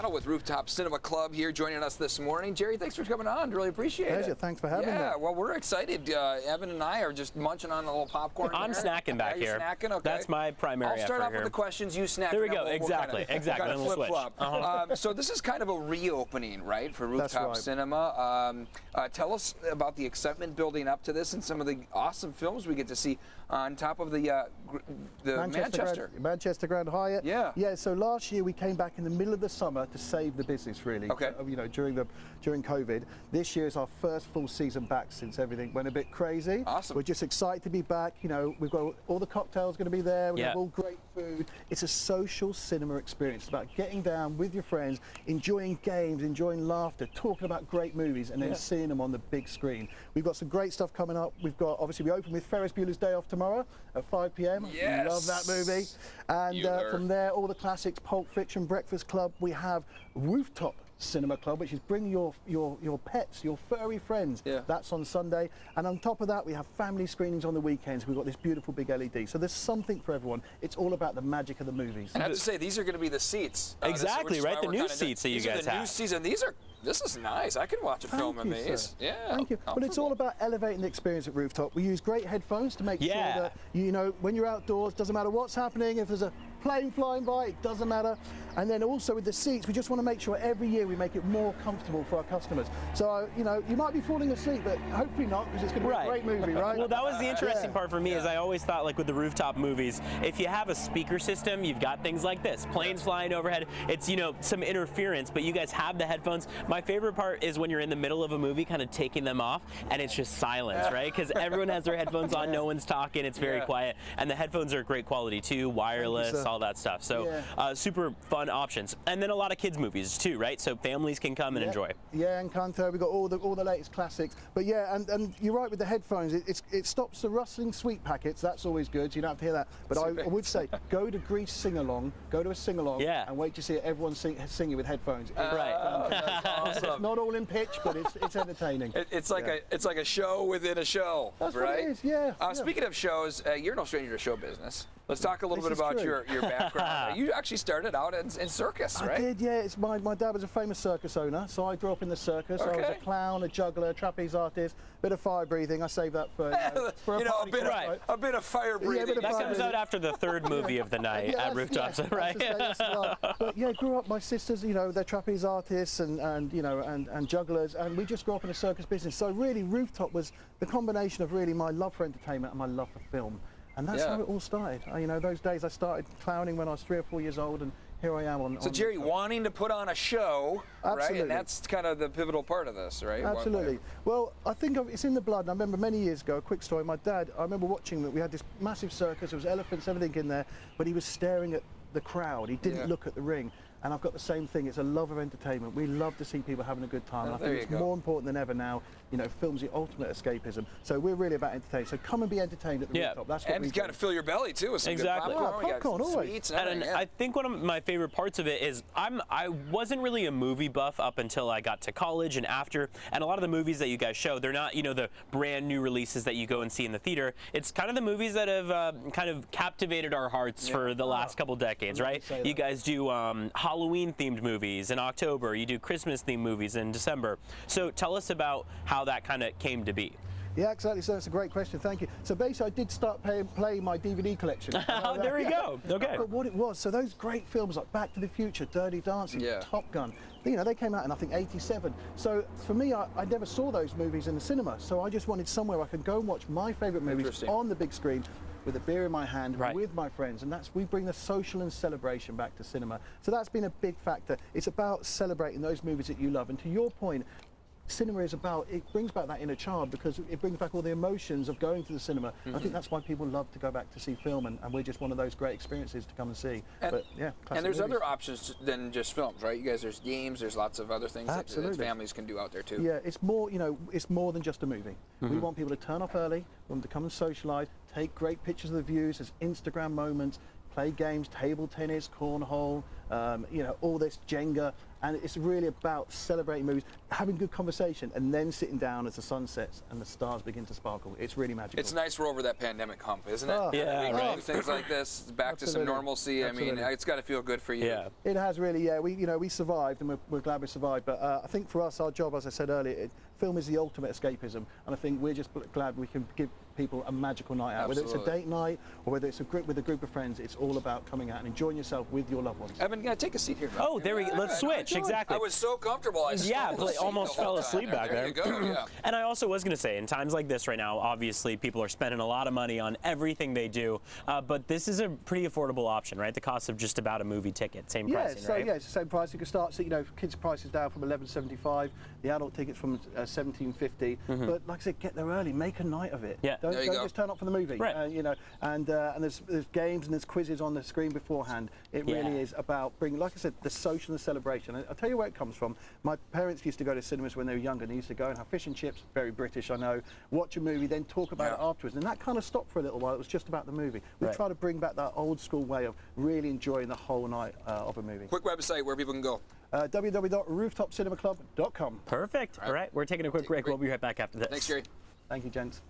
Cottle with Rooftop Cinema Club here joining us this morning. Gerry, thanks for coming on. Really appreciate it. Thanks for having me. Yeah, well, we're excited. Evan and I are just munching on a little popcorn. I'm snacking back here. Snacking? Okay. That's my primary I'll start off here. with the questions, you snack. There we go. Exactly. Kind of flip-flop. So this is kind of a reopening, right, for Rooftop Cinema. Tell us about the excitement building up to this and some of the awesome films we get to see on top of the Manchester Grand Hyatt. Yeah. So last year we came back in the middle of the summer to save the business, really. Okay. You know, during COVID. This year is our first full season back since everything went a bit crazy. Awesome. We're just excited to be back. You know, we've got all the cocktails going to be there. We have all great food. It's a social cinema experience. It's about getting down with your friends, enjoying games, enjoying laughter, talking about great movies, and then seeing them on the big screen. We've got some great stuff coming up. We've got, obviously, we open with Ferris Bueller's Day Off tomorrow at 5 p.m. Yes. Love that movie. And from there, all the classics, Pulp Fiction, Breakfast Club. We have Rooftop Cinema Club, which is bring your pets, your furry friends. That's on Sunday. And on top of that, we have family screenings on the weekends. We've got this beautiful big LED. So there's something for everyone. It's all about the magic of the movies. And I have to say, these are going to be the seats. Exactly, right? The new seats that you guys have. New season. This is nice. I can watch a film in these. Yeah. Thank you. But it's all about elevating the experience at Rooftop. We use great headphones to make sure that, you know, when you're outdoors, doesn't matter what's happening. If there's a plane flying by, it doesn't matter. And then also with the seats, we just want to make sure every year we make it more comfortable for our customers. So, you know, you might be falling asleep, but hopefully not, because it's going to be a great movie, right? Well, that was the interesting part for me, is I always thought, like with the Rooftop movies, if you have a speaker system, you've got things like this, planes flying overhead. It's, you know, some interference, but you guys have the headphones. My favorite part is when you're in the middle of a movie, kind of taking them off, and it's just silence, right? Because everyone has their headphones on, no one's talking, it's very quiet, and the headphones are great quality too, wireless, all that stuff. So super fun options. And then a lot of kids movies too, right? So families can come and enjoy. Yeah, Encanto, we've got all the latest classics. But yeah, and you're right with the headphones, it stops the rustling sweet packets, that's always good, so you don't have to hear that. But I would say, go to Grease sing-along, go to a sing-along, and wait to see everyone singing with headphones. That's awesome. It's not all in pitch, but it's entertaining. It's like a show within a show, that's right? What it is, yeah. Speaking of shows, you're no stranger to show business. Let's talk a little bit about your background. You actually started out in circus, right? I did, yeah. My dad was a famous circus owner, so I grew up in the circus. I was a clown, a juggler, a trapeze artist, bit of fire breathing. I saved that for, a bit of fire breathing. That comes out after the third movie of the night at Rooftops, right? But yeah, grew up. My sisters, you know, they're trapeze artists and jugglers, and we just grew up in a circus business. So really, Rooftop was the combination of really my love for entertainment and my love for film. And that's how it all started. You know, those days I started clowning when I was 3 or 4 years old, and here I am on. So Gerry, wanting to put on a show, right? And that's kind of the pivotal part of this, right? Absolutely. Well, I think it's in the blood. And I remember many years ago, a quick story. My dad, I remember watching that we had this massive circus. There was elephants, everything in there, but he was staring at the crowd. He didn't look at the ring. And I've got the same thing. It's a love of entertainment. We love to see people having a good time. And I think it's more important than ever now. You know, film's the ultimate escapism. So we're really about entertaining. So come and be entertained at the Rooftop. That's what and you got to fill your belly too with some good popcorn always. Sweets and I think one of my favorite parts of it is I wasn't really a movie buff up until I got to college and after. And a lot of the movies that you guys show, they're not, you know, the brand new releases that you go and see in the theater. It's kind of the movies that have kind of captivated our hearts for the last couple decades, right? You guys do Halloween themed movies in October. You do Christmas themed movies in December. So tell us about how that kind of came to be. Yeah, exactly. So that's a great question. Thank you. So basically, I did start playing my DVD collection. There we go. Okay. But what it was, so those great films like Back to the Future, Dirty Dancing, Top Gun, you know, they came out in I think '87. So for me, I never saw those movies in the cinema. So I just wanted somewhere I could go and watch my favourite movies on the big screen, with a beer in my hand, with my friends, and we bring the social and celebration back to cinema. So that's been a big factor. It's about celebrating those movies that you love. And to your point, cinema is about, it brings back that inner child, because it brings back all the emotions of going to the cinema. I think that's why people love to go back to see film, and we're just one of those great experiences to come and see. And there's other options than just films, right? You guys, there's games, there's lots of other things that families can do out there too. Yeah, it's more, you know, it's more than just a movie. We want people to turn up early, we want them to come and socialise, take great pictures of the views, there's Instagram moments, play games, table tennis, cornhole, you know, all this Jenga, and it's really about celebrating movies, having good conversation, and then sitting down as the sun sets and the stars begin to sparkle. It's really magical. It's nice we're over that pandemic hump, isn't it? Yeah, we right. do things like this, back to some normalcy. Absolutely. I mean, it's got to feel good for you. Yeah. It has really, yeah. We survived, and we're glad we survived. But I think for us, our job, as I said earlier, film is the ultimate escapism, and I think we're just glad we can give people a magical night out. Absolutely. Whether it's a date night or whether it's a group with a group of friends, it's all about coming out and enjoying yourself with your loved ones. Evan, take a seat here. Oh, there we go. Let's switch. Exactly. I was so comfortable. I Almost fell asleep back there. You go. Yeah. And I also was going to say, in times like this right now, obviously people are spending a lot of money on everything they do, but this is a pretty affordable option, right? The cost of just about a movie ticket, same pricing, right? Yeah, it's the same price. You can start, so, you know, kids' prices down from $11.75, the adult tickets from $17.50. But like I said, get there early, make a night of it. Yeah. Don't There you go. just turn up for the movie. Right. You know, and there's games and there's quizzes on the screen beforehand. It really is about bringing, like I said, the social and the celebration. I'll tell you where it comes from. My parents used to go to cinemas when they were younger. They used to go and have fish and chips, very British, I know, watch a movie, then talk about it afterwards. And that kind of stopped for a little while. It was just about the movie. We try to bring back that old school way of really enjoying the whole night of a movie. Quick website where people can go. www.rooftopcinemaclub.com. Perfect. All right, we're taking a quick break. We'll be right back after this. Thanks, Gerry. Thank you, gents.